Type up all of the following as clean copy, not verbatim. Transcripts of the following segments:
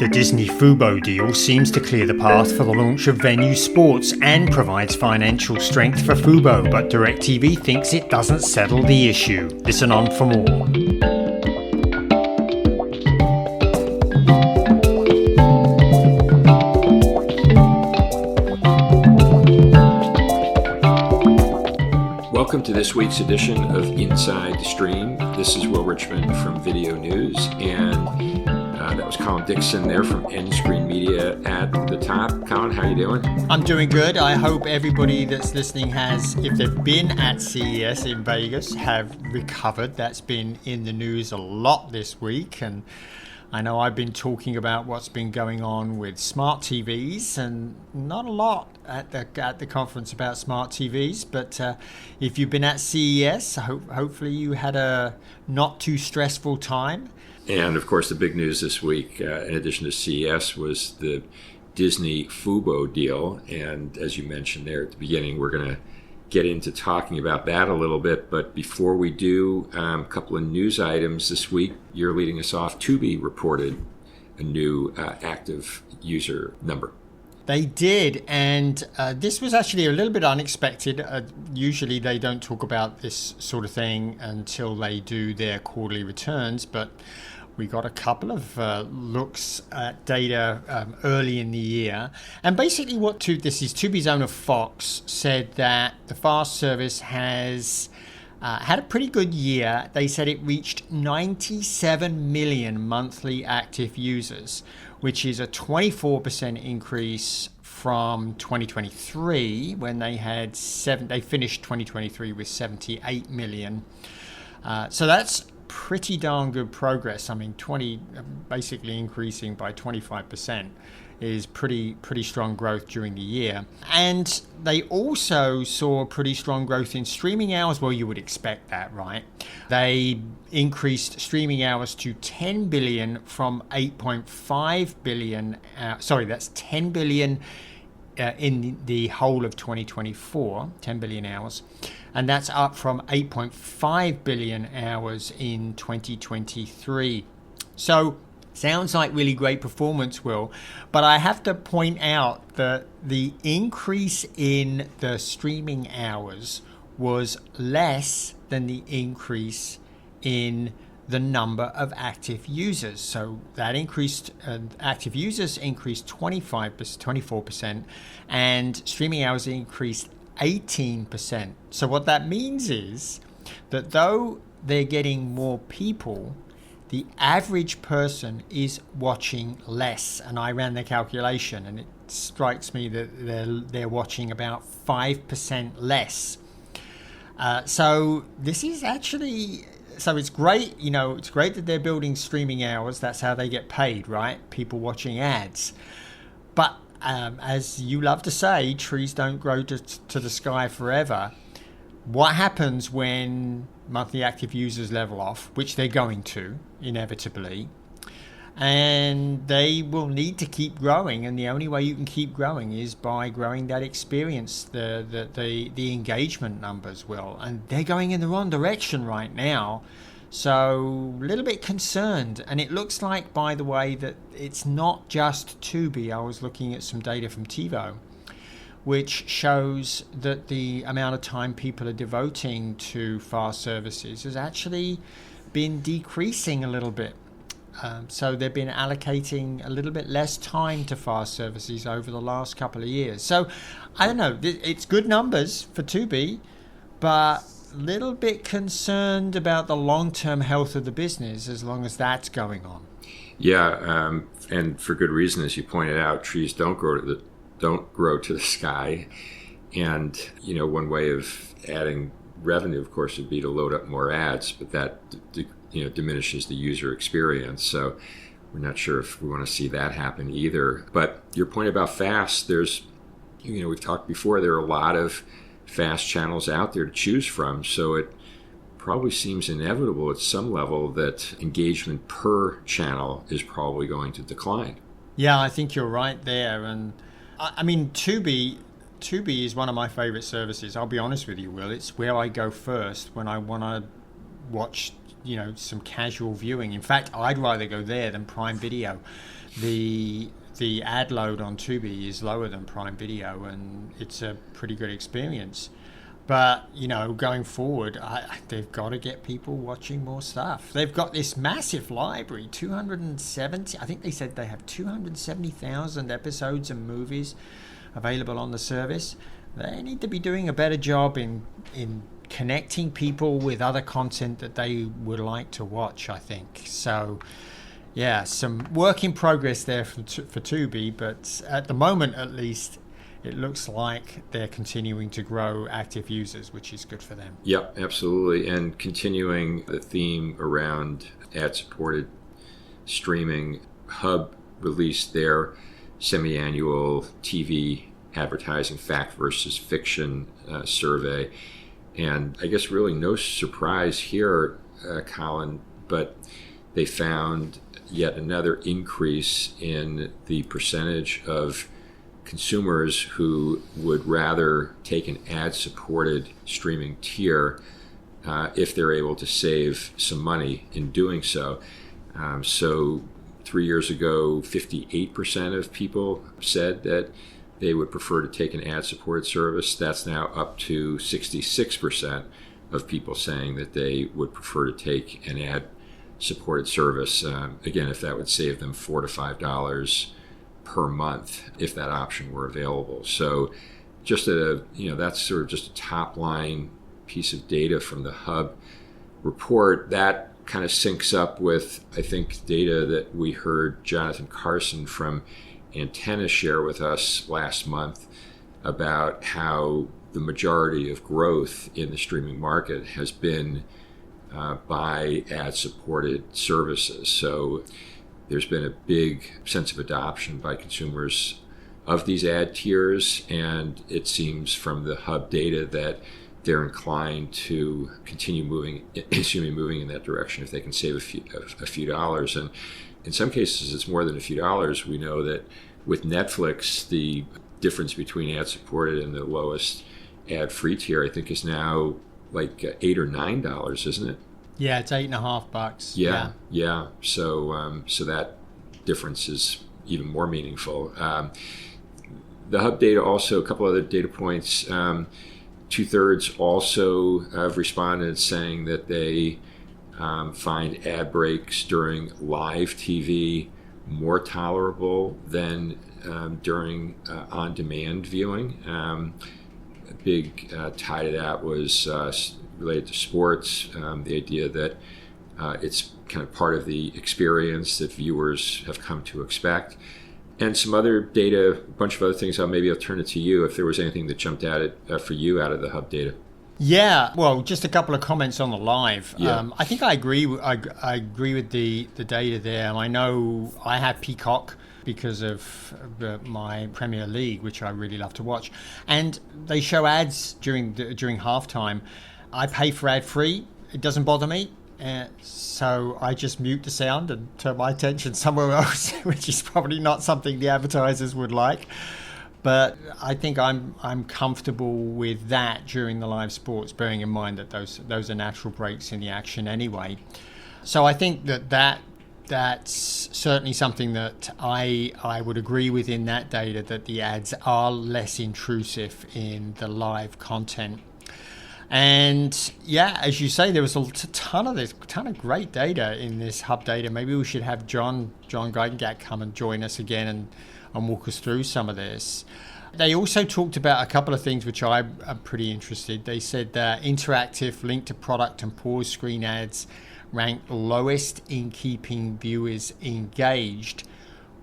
The Disney-Fubo deal seems to clear the path for the launch of Venu Sports and provides financial strength for Fubo, but DirecTV thinks it doesn't settle the issue. Listen on for more. Welcome to this week's edition of Inside the Stream. This is Will Richmond from Video News, and that was Colin Dixon there from End Screen Media at the top. Colin, how you doing? I'm doing good. I hope everybody that's listening has, if they've been at CES in Vegas, have recovered. That's been in the news a lot this week, and I know I've been talking about what's been going on with smart TVs, and not a lot at the conference about smart TVs. But if you've been at CES, hopefully you had a not too stressful time. And of course, the big news this week, in addition to CES, was the Disney-Fubo deal. And as you mentioned there at the beginning, we're going to get into talking about that a little bit. But before we do, a couple of news items this week. You're leading us off. Tubi reported a new active user number. They did, and this was actually a little bit unexpected. Usually they don't talk about this sort of thing until they do their quarterly returns, but we got a couple of looks at data early in the year. And basically what this is, Tubi's owner Fox said that the FAST service has had a pretty good year. They said it reached 97 million monthly active users, which is a 24% increase from 2023 when they finished 2023 with 78 million. So that's pretty darn good progress. I mean, basically increasing by 25% is pretty strong growth during the year. And they also saw pretty strong growth in streaming hours. Well, you would expect that, right? They increased streaming hours to 10 billion from 8.5 billion. That's 10 billion in the whole of 2024, 10 billion hours. And that's up from 8.5 billion hours in 2023. So sounds like really great performance, Will. But I have to point out that the increase in the streaming hours was less than the increase in the number of active users. So that increased, active users increased 24%, and streaming hours increased 18%. So what that means is that though they're getting more people, the average person is watching less. And I ran the calculation, and it strikes me that they're watching about 5% less. So this is actually, so it's great, it's great that they're building streaming hours. That's how they get paid, right? People watching ads. But as you love to say, trees don't grow to the sky forever. What happens when monthly active users level off, which they're going to inevitably, and they will need to keep growing, and the only way you can keep growing is by growing that experience, the engagement numbers will, and they're going in the wrong direction right now. So a little bit concerned. And it looks like, by the way, that it's not just Tubi. I was looking at some data from TiVo, which shows that the amount of time people are devoting to FAST services has actually been decreasing a little bit. So they've been allocating a little bit less time to FAST services over the last couple of years. So I don't know, it's good numbers for Tubi, but little bit concerned about the long-term health of the business as long as that's going on. Yeah, and for good reason, as you pointed out, trees don't grow to the sky. And one way of adding revenue, of course, would be to load up more ads, but that diminishes the user experience. So we're not sure if we want to see that happen either. But your point about FAST, we've talked before, there are a lot of FAST channels out there to choose from, so it probably seems inevitable at some level that engagement per channel is probably going to decline. Yeah, I think you're right there. And I mean, Tubi is one of my favorite services. I'll be honest with you, Will. It's where I go first when I want to watch some casual viewing. In fact, I'd rather go there than Prime Video. the ad load on Tubi is lower than Prime Video, and it's a pretty good experience. But, going forward, they've got to get people watching more stuff. They've got this massive library, 270, I think they said they have 270,000 episodes and movies available on the service. They need to be doing a better job in connecting people with other content that they would like to watch, I think. So, yeah, some work in progress there for Tubi, but at the moment, at least, it looks like they're continuing to grow active users, which is good for them. Yep, absolutely. And continuing the theme around ad-supported streaming, Hub released their semi-annual TV advertising fact versus fiction survey. And I guess really no surprise here, Colin, but they found yet another increase in the percentage of consumers who would rather take an ad-supported streaming tier if they're able to save some money in doing so. So 3 years ago, 58% of people said that they would prefer to take an ad-supported service. That's now up to 66% of people saying that they would prefer to take an ad-supported service. Again, if that would save them $4 to $5 per month, if that option were available. So just that's sort of just a top line piece of data from the Hub report. That kind of syncs up with, I think, data that we heard Jonathan Carson from Antenna share with us last month about how the majority of growth in the streaming market has been by ad-supported services. So there's been a big sense of adoption by consumers of these ad tiers, and it seems from the Hub data that they're inclined to continue moving in that direction if they can save a few dollars. And in some cases, it's more than a few dollars. We know that with Netflix, the difference between ad-supported and the lowest ad-free tier, I think, is now like $8 or $9, isn't it? Yeah, it's $8.50. Yeah. So that difference is even more meaningful. The Hub data also, a couple other data points. 2/3 also have responded saying that they find ad breaks during live TV more tolerable than during on-demand viewing. A big tie to that was related to sports, the idea that it's kind of part of the experience that viewers have come to expect. And some other data, a bunch of other things. Maybe I'll turn it to you if there was anything that jumped at it for you out of the Hub data. Yeah, well, just a couple of comments on the live. Yeah. I think I agree. I agree with the data there, and I know I have Peacock because of my Premier League, which I really love to watch, and they show ads during halftime. I pay for ad free. It doesn't bother me. So I just mute the sound and turn my attention somewhere else, which is probably not something the advertisers would like. But I think I'm comfortable with that during the live sports, bearing in mind that those are natural breaks in the action anyway. So I think that's certainly something that I would agree with in that data, that the ads are less intrusive in the live content. And yeah, as you say, there was a ton of great data in this Hub data. Maybe we should have John Geigengat come and join us again and walk us through some of this. They also talked about a couple of things which I'm pretty interested. They said that interactive link to product and pause screen ads ranked lowest in keeping viewers engaged,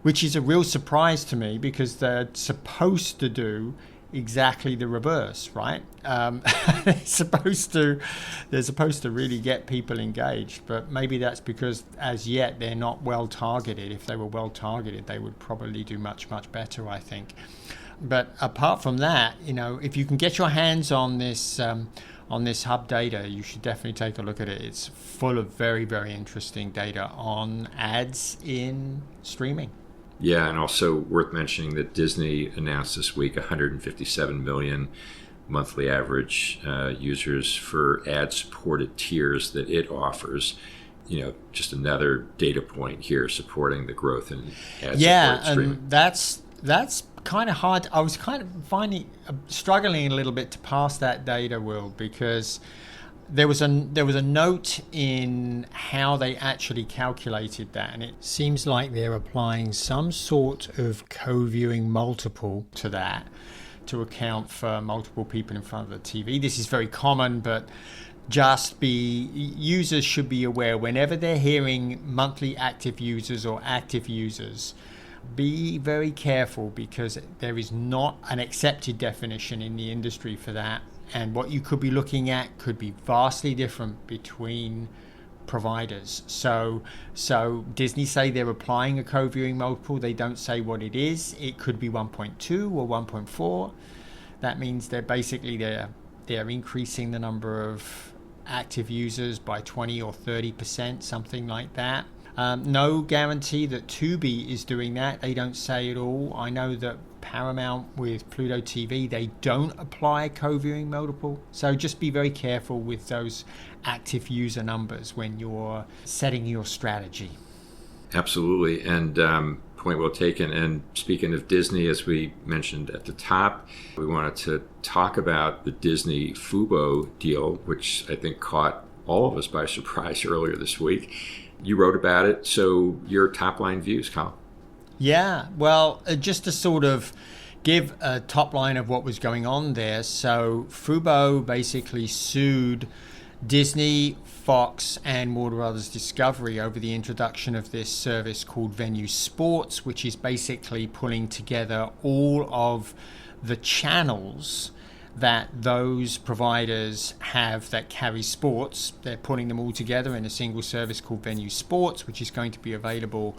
which is a real surprise to me because they're supposed to do exactly the reverse, right? They're supposed to really get people engaged, but maybe that's because as yet they're not well targeted. If they were well targeted, they would probably do much better, I think. But apart from that, if you can get your hands on this Hub data, you should definitely take a look at it. It's full of very, very interesting data on ads in streaming. Yeah, and also worth mentioning that Disney announced this week 157 million monthly average users for ad-supported tiers that it offers. just another data point here supporting the growth in ad Yeah, supported streaming. and that's kind of hard. I was kind of struggling a little bit to pass that data, Will, because there was a note in how they actually calculated that, and it seems like they're applying some sort of co-viewing multiple to that to account for multiple people in front of the TV. This is very common, but users should be aware whenever they're hearing monthly active users or active users, be very careful, because there is not an accepted definition in the industry for that. And what you could be looking at could be vastly different between providers. So Disney say they're applying a co-viewing multiple. They don't say what it is. It could be 1.2 or 1.4. That means they're increasing the number of active users by 20 or 30%, something like that. No guarantee that Tubi is doing that. They don't say at all. I know that Paramount with Pluto TV, they don't apply a co-viewing multiple. So just be very careful with those active user numbers when you're setting your strategy. Absolutely. And point well taken. And speaking of Disney, as we mentioned at the top, we wanted to talk about the Disney-Fubo deal, which I think caught all of us by surprise earlier this week. You wrote about it, so your top-line views, Colin. Yeah, well, just to sort of give a top line of what was going on there. So Fubo basically sued Disney, Fox, and Warner Brothers Discovery over the introduction of this service called Venu Sports, which is basically pulling together all of the channels that those providers have that carry sports. They're putting them all together in a single service called Venu Sports, which is going to be available.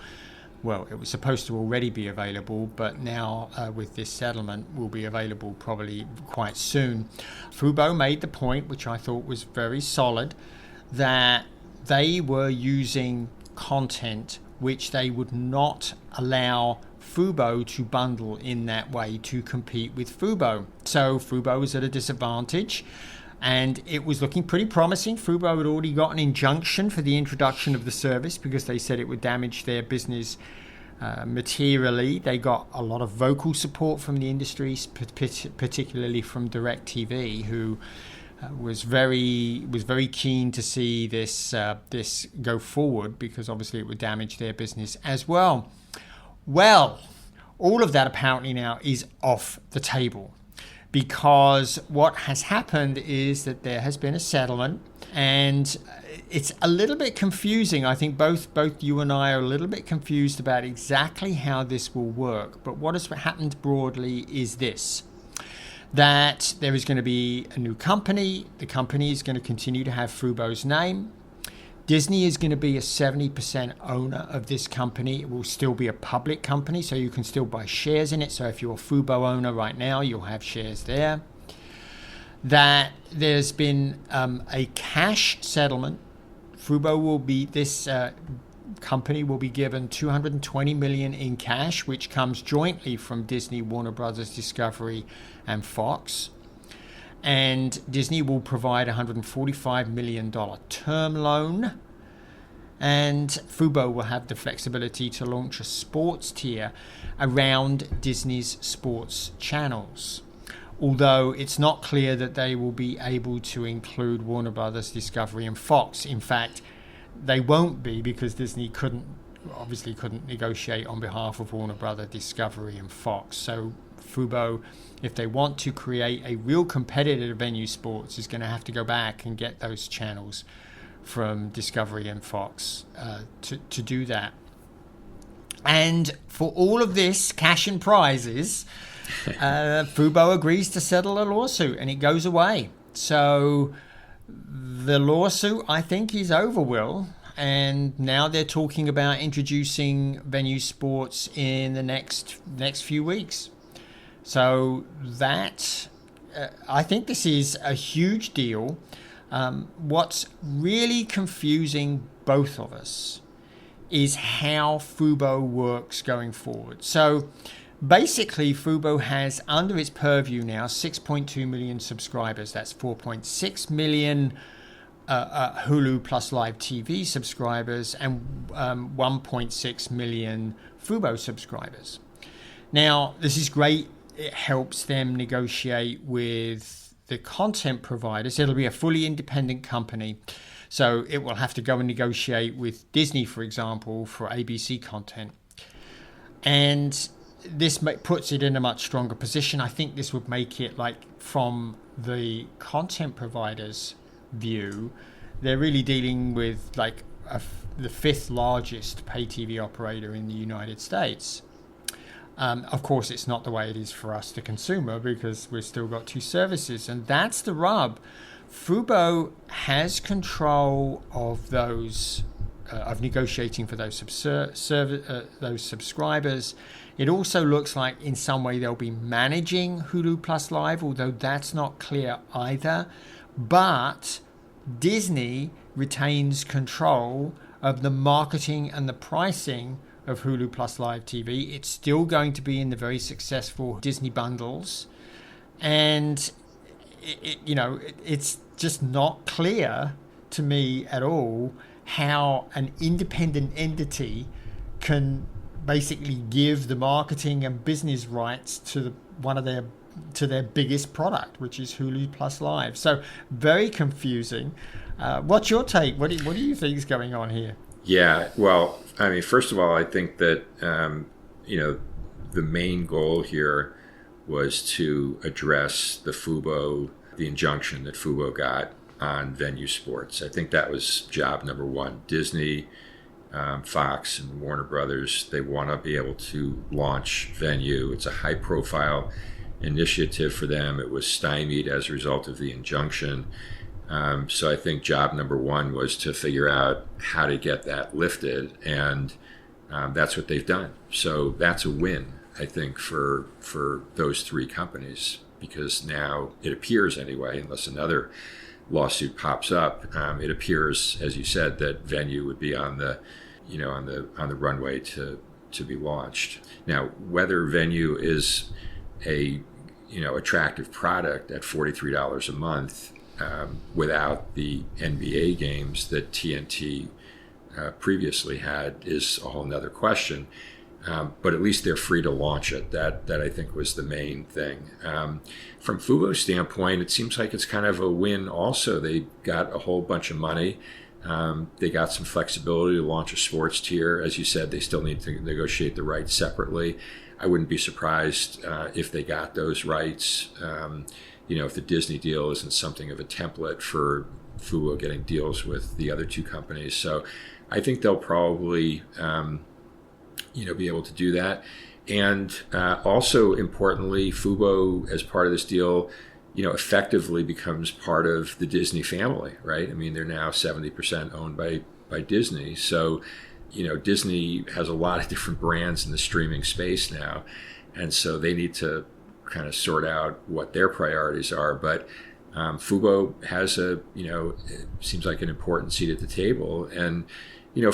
Well, it was supposed to already be available, but now with this settlement will be available probably quite soon. Fubo made the point, which I thought was very solid, that they were using content which they would not allow Fubo to bundle in that way to compete with Fubo. So Fubo was at a disadvantage, and it was looking pretty promising. Fubo had already got an injunction for the introduction of the service because they said it would damage their business materially. They got a lot of vocal support from the industry, particularly from DirecTV, who was very keen to see this go forward, because obviously it would damage their business as well. Well, all of that apparently now is off the table, because what has happened is that there has been a settlement, and it's a little bit confusing. I think both you and I are a little bit confused about exactly how this will work. But what has happened broadly is this: that there is going to be a new company. The company is going to continue to have Fubo's name. Disney is going to be a 70% owner of this company. It will still be a public company, so you can still buy shares in it. So if you're a Fubo owner right now, you'll have shares there. That there's been a cash settlement. This company will be given $220 million in cash, which comes jointly from Disney, Warner Brothers Discovery, and Fox. And Disney will provide a $145 million term loan. And Fubo will have the flexibility to launch a sports tier around Disney's sports channels. Although it's not clear that they will be able to include Warner Brothers Discovery and Fox. In fact, they won't be, because Disney couldn't negotiate on behalf of Warner Brothers Discovery and Fox. So Fubo, if they want to create a real competitor Venu Sports, is going to have to go back and get those channels from Discovery and Fox to do that. And for all of this cash and prizes, Fubo agrees to settle a lawsuit, and it goes away. So the lawsuit, I think, is over, Will. And now they're talking about introducing Venu Sports in the next few weeks. So that, I think this is a huge deal. What's really confusing both of us is how Fubo works going forward. So basically, Fubo has under its purview now 6.2 million subscribers. That's 4.6 million Hulu plus live TV subscribers and 1.6 million Fubo subscribers. Now, this is great. It helps them negotiate with the content providers. It'll be a fully independent company. So it will have to go and negotiate with Disney, for example, for ABC content. And this puts it in a much stronger position. I think this would make it, like, from the content providers' view, they're really dealing with like the fifth largest pay TV operator in the United States. Of course, it's not the way it is for us, the consumer, because we've still got two services, and that's the rub. Fubo has control of those, of negotiating for those those subscribers. It also looks like in some way they'll be managing Hulu Plus Live, although that's not clear either. But Disney retains control of the marketing and the pricing of Hulu Plus Live TV. It's still going to be in the very successful Disney bundles. And, it's just not clear to me at all how an independent entity can basically give the marketing and business rights to their biggest product, which is Hulu Plus Live. So very confusing. What's your take? What do you think is going on here? Yeah, well, I mean, first of all, I think that the main goal here was to address the injunction that Fubo got on Venu Sports. I think that was job number one. Disney, Fox, and Warner Brothers, they want to be able to launch Venu. It's a high-profile initiative for them. It was stymied as a result of the injunction. So I think job number one was to figure out how to get that lifted, and that's what they've done. So that's a win, I think, for those three companies, because now it appears anyway, unless another lawsuit pops up, it appears, as you said, that Venu would be on the runway to be launched. Now, whether Venu is a attractive product at $43 a month without the NBA games that TNT previously had is a whole nother question. But at least they're free to launch it. That I think was the main thing. From Fubo's standpoint, it seems like it's kind of a win also. They got a whole bunch of money. They got some flexibility to launch a sports tier. As you said, they still need to negotiate the rights separately. I wouldn't be surprised if they got those rights. If the Disney deal isn't something of a template for Fubo getting deals with the other two companies. So I think they'll probably be able to do that. And also importantly, Fubo, as part of this deal, effectively becomes part of the Disney family, right? I mean, they're now 70% owned by Disney. So, Disney has a lot of different brands in the streaming space now. And so they need to kind of sort out what their priorities are. But Fubo has it seems like an important seat at the table. And,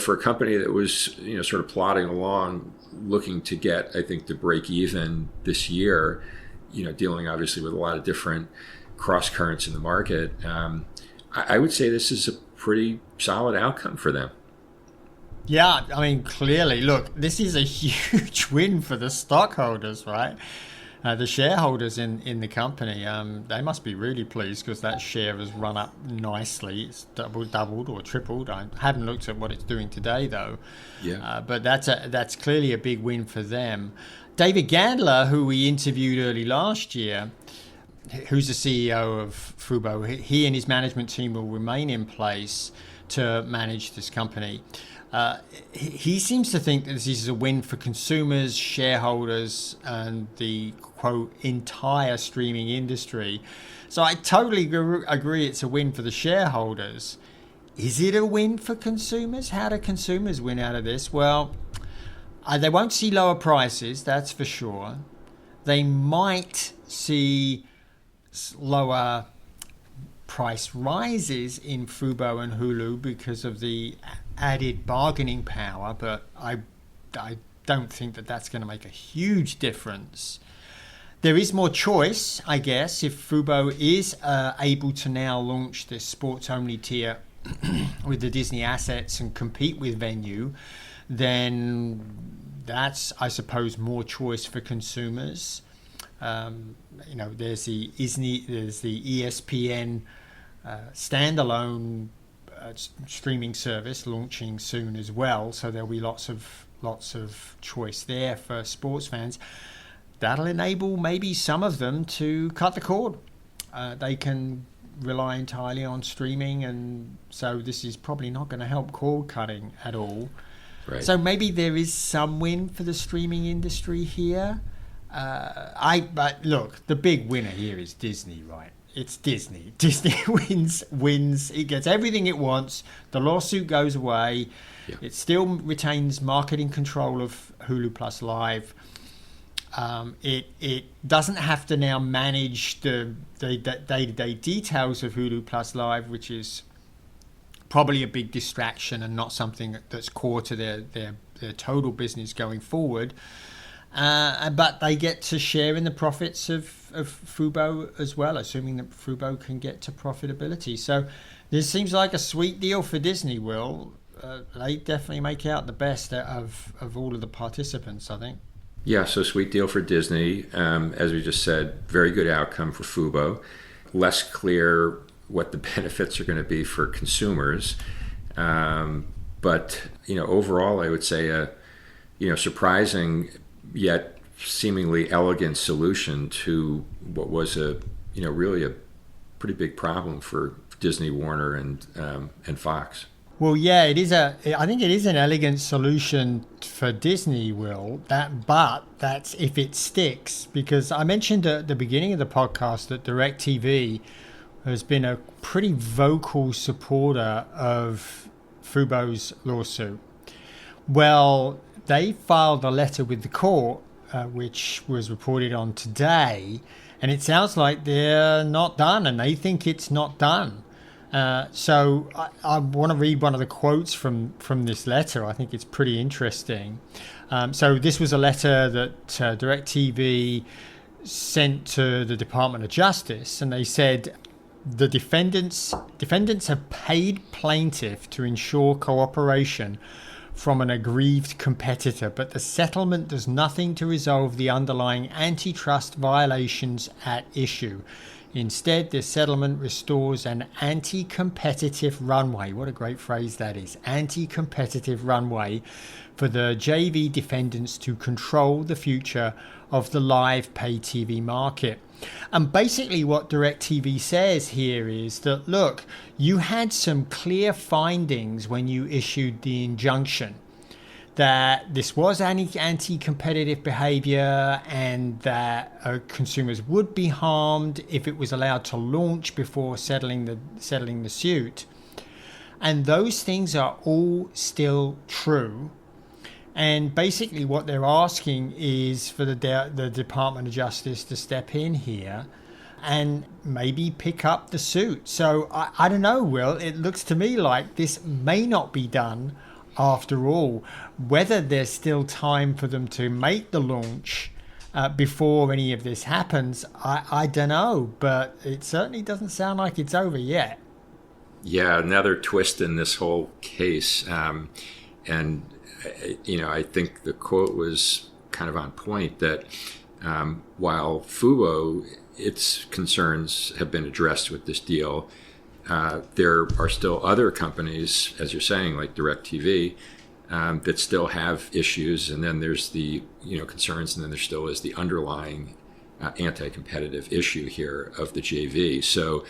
for a company that was, sort of plodding along, looking to get, I think, to break even this year, dealing obviously with a lot of different cross currents in the market, I would say this is a pretty solid outcome for them. Yeah, I mean, clearly, look, this is a huge win for the stockholders, right? The shareholders in the company, they must be really pleased because that share has run up nicely. It's doubled or tripled. I haven't looked at what it's doing today, though. Yeah. But that's clearly a big win for them. David Gandler, who we interviewed early last year, who's the CEO of Fubo, he and his management team will remain in place to manage this company. He seems to think that this is a win for consumers, shareholders, and the, quote, entire streaming industry. So I totally agree it's a win for the shareholders. Is it a win for consumers? How do consumers win out of this? Well, they won't see lower prices, that's for sure. They might see lower price rises in Fubo and Hulu because of the added bargaining power, but I don't think that that's going to make a huge difference. There is more choice, I guess, if Fubo is able to now launch this sports-only tier with the Disney assets and compete with Venu, then that's, I suppose, more choice for consumers. There's the ESPN standalone streaming service launching soon as well, so there'll be lots of choice there for sports fans. That'll enable maybe some of them to cut the cord. They can rely entirely on streaming, and so this is probably not going to help cord cutting at all. Right. So maybe there is some win for the streaming industry here. But look, the big winner here is Disney, right? It's Disney. Disney wins. It gets everything it wants. The lawsuit goes away. Yeah. It still retains marketing control of Hulu Plus Live. It doesn't have to now manage the day-to-day details of Hulu Plus Live, which is probably a big distraction and not something that's core to their total business going forward. But they get to share in the profits of Fubo as well, assuming that Fubo can get to profitability. So this seems like a sweet deal for Disney, Will. They definitely make out the best of all of the participants, I think. Yeah, so sweet deal for Disney. As we just said, very good outcome for Fubo. Less clear what the benefits are going to be for consumers. But, overall, I would say a, surprising yet seemingly elegant solution to what was really a pretty big problem for Disney, Warner, and Fox. Well, yeah, I think it is an elegant solution for Disney, Will. But that's if it sticks, because I mentioned at the beginning of the podcast that DirecTV has been a pretty vocal supporter of Fubo's lawsuit. Well, they filed a letter with the court, which was reported on today, and it sounds like they're not done, and they think it's not done. So I want to read one of the quotes from this letter. I think it's pretty interesting. So this was a letter that DirecTV sent to the Department of Justice, and they said the defendants have paid plaintiff to ensure cooperation from an aggrieved competitor, but the settlement does nothing to resolve the underlying antitrust violations at issue. Instead, this settlement restores an anti-competitive runway. What a great phrase that is. Anti-competitive runway for the JV defendants to control the future of the live pay TV market. And basically what DirecTV says here is that, look, you had some clear findings when you issued the injunction that this was anti-competitive behavior and that consumers would be harmed if it was allowed to launch before settling the suit. And those things are all still true. And basically what they're asking is for the Department of Justice to step in here and maybe pick up the suit. So I don't know, Will. It looks to me like this may not be done after all. Whether there's still time for them to make the launch before any of this happens, I don't know. But it certainly doesn't sound like it's over yet. Yeah, another twist in this whole case. And I think the quote was kind of on point that while Fubo, its concerns have been addressed with this deal, there are still other companies, as you're saying, like DirecTV, that still have issues. And then there's the concerns, and then there still is the underlying anti-competitive issue here of the JV. So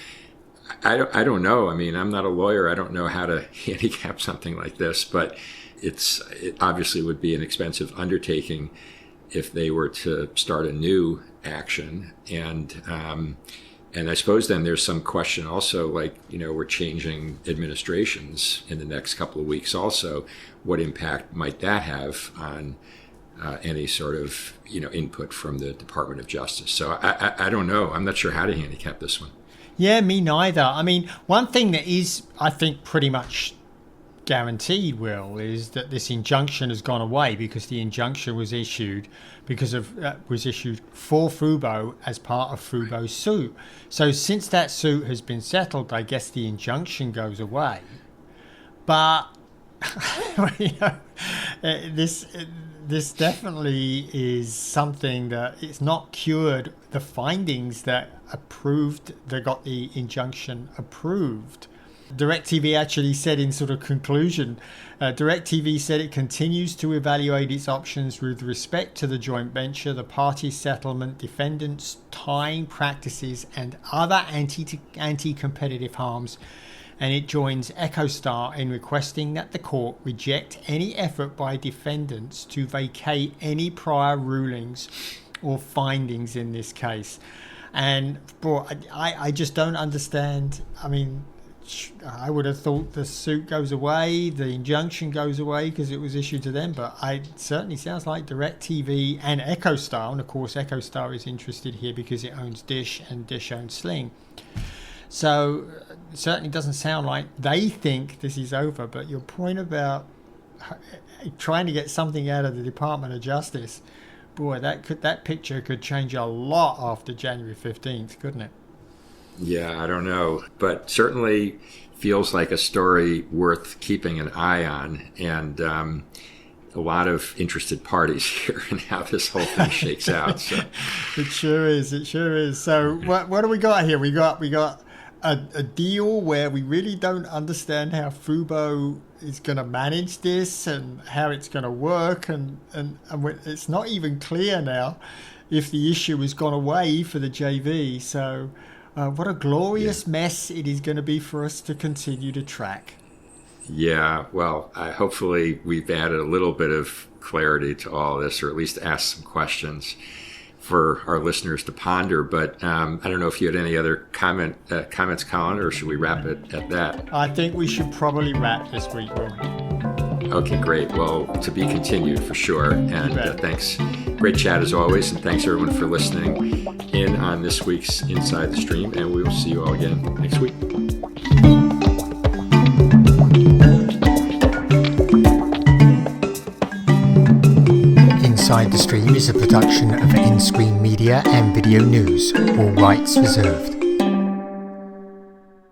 I don't know. I mean, I'm not a lawyer. I don't know how to handicap something like this, but it obviously would be an expensive undertaking if they were to start a new action. And I suppose then there's some question also, like, we're changing administrations in the next couple of weeks also. What impact might that have on any sort of, input from the Department of Justice? So I don't know. I'm not sure how to handicap this one. Yeah, me neither. I mean, one thing that is, I think, pretty much guaranteed, Will, is that this injunction has gone away because the injunction was issued for Fubo as part of Fubo's suit. So since that suit has been settled, I guess the injunction goes away. But this definitely is something that it's not cured the findings that got the injunction approved. DirecTV actually said in sort of conclusion, DirecTV said it continues to evaluate its options with respect to the joint venture, the party settlement, defendants' tying practices, and other anti-competitive harms. And it joins EchoStar in requesting that the court reject any effort by defendants to vacate any prior rulings or findings in this case. And boy, I just don't understand. I mean, I would have thought the suit goes away, the injunction goes away because it was issued to them, but it certainly sounds like DirecTV and EchoStar, and of course EchoStar is interested here because it owns Dish and Dish owns Sling. So it certainly doesn't sound like they think this is over, but your point about trying to get something out of the Department of Justice, boy, that picture could change a lot after January 15th, couldn't it? Yeah, I don't know, but certainly feels like a story worth keeping an eye on, and a lot of interested parties here in how this whole thing shakes out. So. It sure is. So what do we got here? We got a deal where we really don't understand how Fubo is going to manage this and how it's going to work, and it's not even clear now if the issue has gone away for the JV. So what a glorious mess it is going to be for us to continue to track. Yeah, well, hopefully we've added a little bit of clarity to all this, or at least asked some questions for our listeners to ponder. But I don't know if you had any other comments, Colin, or should we wrap it at that? I think we should probably wrap this week, Will. Okay, great. Well, to be continued for sure. And thanks. Great chat as always. And thanks everyone for listening in on this week's Inside the Stream. And we will see you all again next week. Inside the Stream is a production of In-Screen Media and Video News, all rights reserved.